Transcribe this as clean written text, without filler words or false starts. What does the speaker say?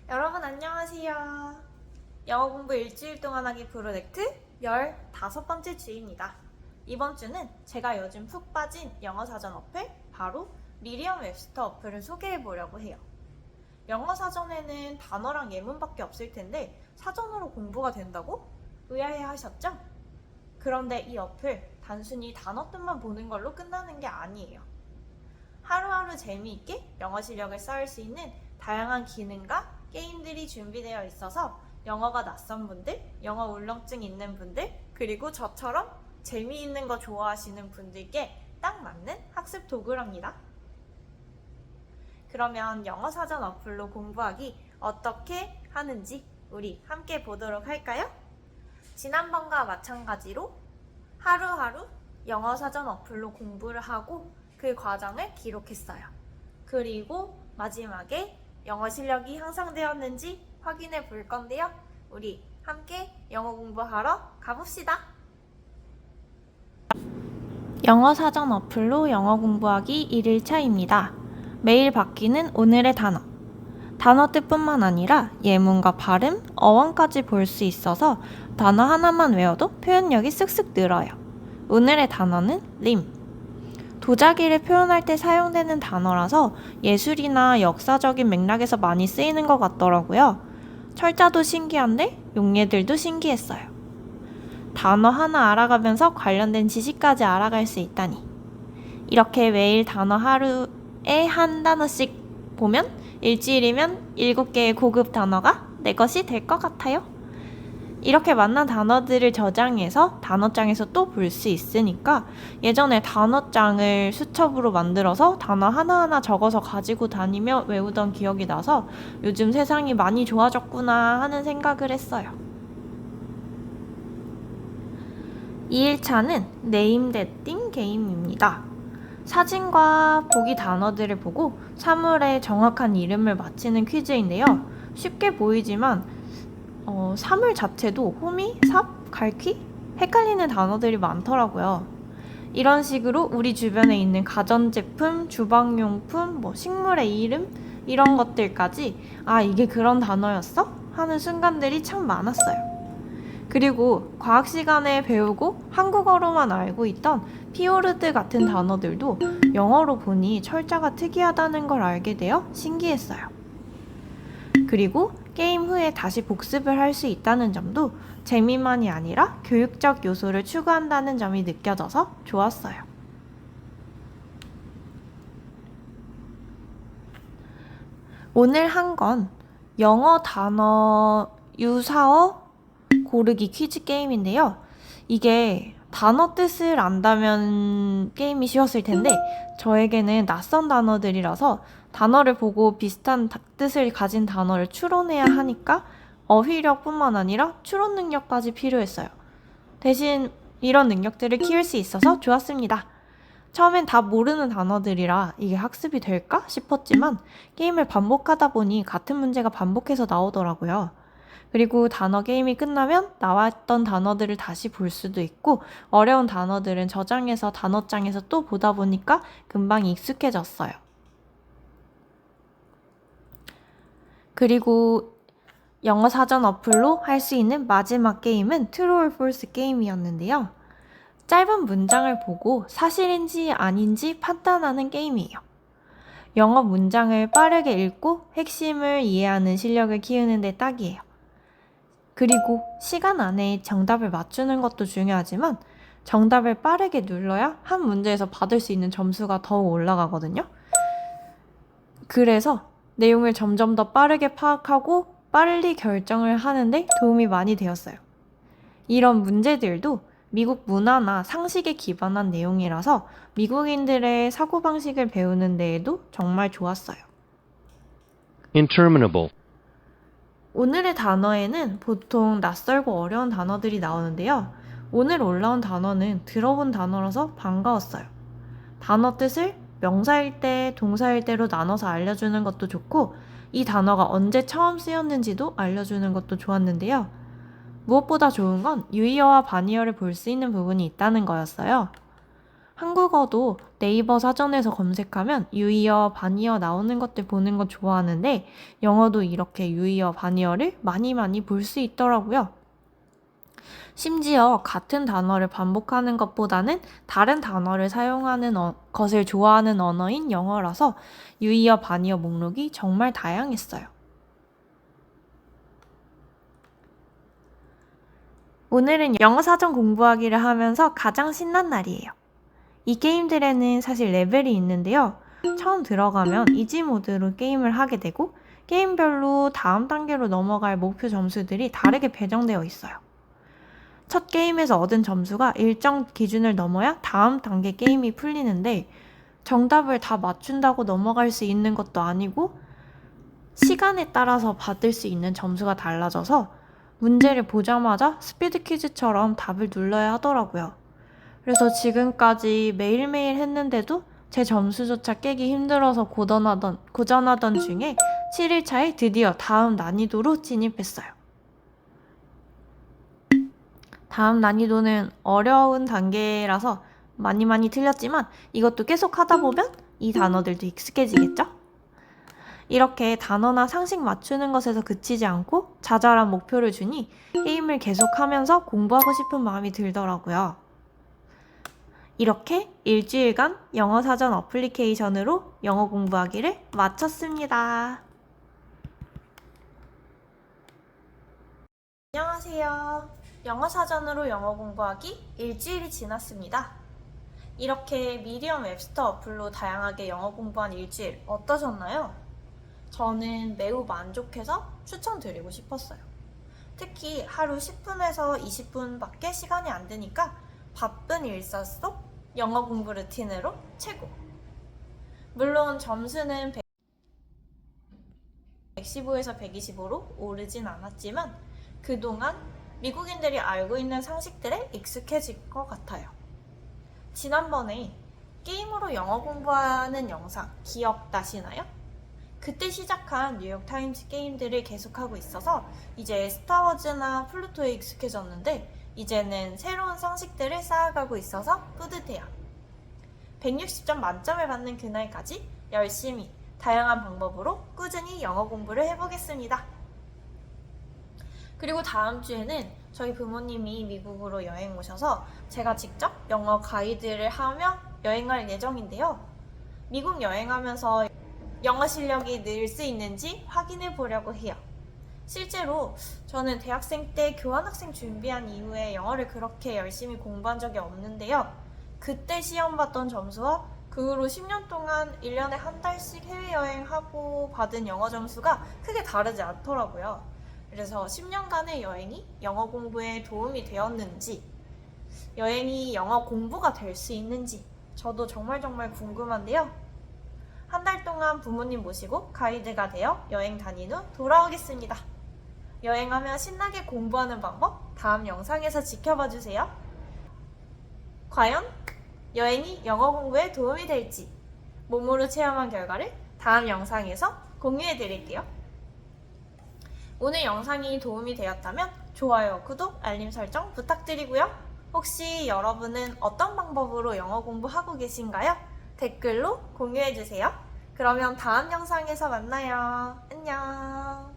여러분 안녕하세요. 영어 공부 일주일 동안 하기 프로젝트 15번째 주입니다. 이번 주는 제가 요즘 푹 빠진 영어 사전 어플 바로 미리엄 웹스터 어플을 소개해 보려고 해요. 영어 사전에는 단어랑 예문밖에 없을 텐데 사전으로 공부가 된다고? 의아해 하셨죠? 그런데 이 어플 단순히 단어 뜻만 보는 걸로 끝나는 게 아니에요. 하루하루 재미있게 영어 실력을 쌓을 수 있는 다양한 기능과 게임들이 준비되어 있어서 영어가 낯선 분들, 영어 울렁증 있는 분들, 그리고 저처럼 재미있는 거 좋아하시는 분들께 딱 맞는 학습 도구랍니다. 그러면 영어 사전 어플로 공부하기 어떻게 하는지 우리 함께 보도록 할까요? 지난번과 마찬가지로 하루하루 영어 사전 어플로 공부를 하고 그 과정을 기록했어요. 그리고 마지막에 영어 실력이 향상되었는지 확인해 볼 건데요. 우리 함께 영어 공부하러 가봅시다. 영어 사전 어플로 영어 공부하기 1일차입니다. 매일 바뀌는 오늘의 단어. 단어 뜻뿐만 아니라 예문과 발음, 어원까지 볼 수 있어서 단어 하나만 외워도 표현력이 쓱쓱 늘어요. 오늘의 단어는 림. 도자기를 표현할 때 사용되는 단어라서 예술이나 역사적인 맥락에서 많이 쓰이는 것 같더라고요. 철자도 신기한데 용례들도 신기했어요. 단어 하나 알아가면서 관련된 지식까지 알아갈 수 있다니. 이렇게 매일 단어 하루에 한 단어씩 보면 일주일이면 7개의 고급 단어가 내 것이 될 것 같아요. 이렇게 만난 단어들을 저장해서 단어장에서 또 볼 수 있으니까 예전에 단어장을 수첩으로 만들어서 단어 하나하나 적어서 가지고 다니며 외우던 기억이 나서 요즘 세상이 많이 좋아졌구나 하는 생각을 했어요. 2일차는 네임 댓띵 게임입니다. 사진과 보기 단어들을 보고 사물의 정확한 이름을 맞히는 퀴즈인데요. 쉽게 보이지만 사물 자체도 호미, 삽, 갈퀴? 헷갈리는 단어들이 많더라고요. 이런 식으로 우리 주변에 있는 가전제품, 주방용품, 식물의 이름? 이런 것들까지 이게 그런 단어였어? 하는 순간들이 참 많았어요. 그리고 과학 시간에 배우고 한국어로만 알고 있던 피오르드 같은 단어들도 영어로 보니 철자가 특이하다는 걸 알게 되어 신기했어요. 그리고 게임 후에 다시 복습을 할 수 있다는 점도 재미만이 아니라 교육적 요소를 추구한다는 점이 느껴져서 좋았어요. 오늘 한 건 영어 단어 유사어 고르기 퀴즈 게임인데요. 이게 단어 뜻을 안다면 게임이 쉬웠을 텐데 저에게는 낯선 단어들이라서 단어를 보고 비슷한 뜻을 가진 단어를 추론해야 하니까 어휘력뿐만 아니라 추론 능력까지 필요했어요. 대신 이런 능력들을 키울 수 있어서 좋았습니다. 처음엔 다 모르는 단어들이라 이게 학습이 될까 싶었지만 게임을 반복하다 보니 같은 문제가 반복해서 나오더라고요. 그리고 단어 게임이 끝나면 나왔던 단어들을 다시 볼 수도 있고 어려운 단어들은 저장해서 단어장에서 또 보다 보니까 금방 익숙해졌어요. 그리고 영어 사전 어플로 할 수 있는 마지막 게임은 True or False 게임이었는데요. 짧은 문장을 보고 사실인지 아닌지 판단하는 게임이에요. 영어 문장을 빠르게 읽고 핵심을 이해하는 실력을 키우는 데 딱이에요. 그리고 시간 안에 정답을 맞추는 것도 중요하지만 정답을 빠르게 눌러야 한 문제에서 받을 수 있는 점수가 더 올라가거든요. 그래서 내용을 점점 더 빠르게 파악하고 빨리 결정을 하는데 도움이 많이 되었어요. 이런 문제들도 미국 문화나 상식에 기반한 내용이라서 미국인들의 사고방식을 배우는 데에도 정말 좋았어요. interminable, 오늘의 단어에는 보통 낯설고 어려운 단어들이 나오는데요. 오늘 올라온 단어는 들어본 단어라서 반가웠어요. 단어 뜻을 명사일 때, 동사일 때로 나눠서 알려주는 것도 좋고 이 단어가 언제 처음 쓰였는지도 알려주는 것도 좋았는데요. 무엇보다 좋은 건 유의어와 반의어를 볼 수 있는 부분이 있다는 거였어요. 한국어도 네이버 사전에서 검색하면 유의어, 반의어 나오는 것들 보는 거 좋아하는데 영어도 이렇게 유의어, 반의어를 많이 볼 수 있더라고요. 심지어 같은 단어를 반복하는 것보다는 다른 단어를 사용하는 것을 좋아하는 언어인 영어라서 유의어, 반의어 목록이 정말 다양했어요. 오늘은 영어 사전 공부하기를 하면서 가장 신난 날이에요. 이 게임들에는 사실 레벨이 있는데요. 처음 들어가면 이지 모드로 게임을 하게 되고 게임별로 다음 단계로 넘어갈 목표 점수들이 다르게 배정되어 있어요. 첫 게임에서 얻은 점수가 일정 기준을 넘어야 다음 단계 게임이 풀리는데 정답을 다 맞춘다고 넘어갈 수 있는 것도 아니고 시간에 따라서 받을 수 있는 점수가 달라져서 문제를 보자마자 스피드 퀴즈처럼 답을 눌러야 하더라고요. 그래서 지금까지 매일매일 했는데도 제 점수조차 깨기 힘들어서 고전하던 중에 7일차에 드디어 다음 난이도로 진입했어요. 다음 난이도는 어려운 단계라서 많이 틀렸지만 이것도 계속 하다 보면 이 단어들도 익숙해지겠죠? 이렇게 단어나 상식 맞추는 것에서 그치지 않고 자잘한 목표를 주니 게임을 계속하면서 공부하고 싶은 마음이 들더라고요. 이렇게 일주일간 영어 사전 어플리케이션으로 영어 공부하기를 마쳤습니다. 안녕하세요. 영어 사전으로 영어 공부하기 일주일이 지났습니다. 이렇게 미디엄 웹스터 어플로 다양하게 영어 공부한 일주일 어떠셨나요? 저는 매우 만족해서 추천드리고 싶었어요. 특히 하루 10분에서 20분밖에 시간이 안 되니까 바쁜 일상 속 영어 공부 루틴으로 최고! 물론 점수는 115에서 125로 오르진 않았지만 그동안 미국인들이 알고 있는 상식들에 익숙해질 것 같아요. 지난번에 게임으로 영어 공부하는 영상 기억나시나요? 그때 시작한 뉴욕타임즈 게임들을 계속하고 있어서 이제 스타워즈나 플루토에 익숙해졌는데 이제는 새로운 상식들을 쌓아가고 있어서 뿌듯해요. 160점 만점을 받는 그날까지 열심히 다양한 방법으로 꾸준히 영어 공부를 해보겠습니다. 그리고 다음 주에는 저희 부모님이 미국으로 여행 오셔서 제가 직접 영어 가이드를 하며 여행할 예정인데요. 미국 여행하면서 영어 실력이 늘 수 있는지 확인해 보려고 해요. 실제로 저는 대학생 때 교환학생 준비한 이후에 영어를 그렇게 열심히 공부한 적이 없는데요. 그때 시험 봤던 점수와 그 후로 10년 동안 1년에 한 달씩 해외여행하고 받은 영어 점수가 크게 다르지 않더라고요. 그래서 10년간의 여행이 영어 공부에 도움이 되었는지, 여행이 영어 공부가 될 수 있는지 저도 정말 궁금한데요. 한 달 동안 부모님 모시고 가이드가 되어 여행 다닌 후 돌아오겠습니다. 여행하며 신나게 공부하는 방법 다음 영상에서 지켜봐 주세요. 과연 여행이 영어 공부에 도움이 될지 몸으로 체험한 결과를 다음 영상에서 공유해 드릴게요. 오늘 영상이 도움이 되었다면 좋아요, 구독, 알림 설정 부탁드리고요. 혹시 여러분은 어떤 방법으로 영어 공부하고 계신가요? 댓글로 공유해주세요. 그러면 다음 영상에서 만나요. 안녕.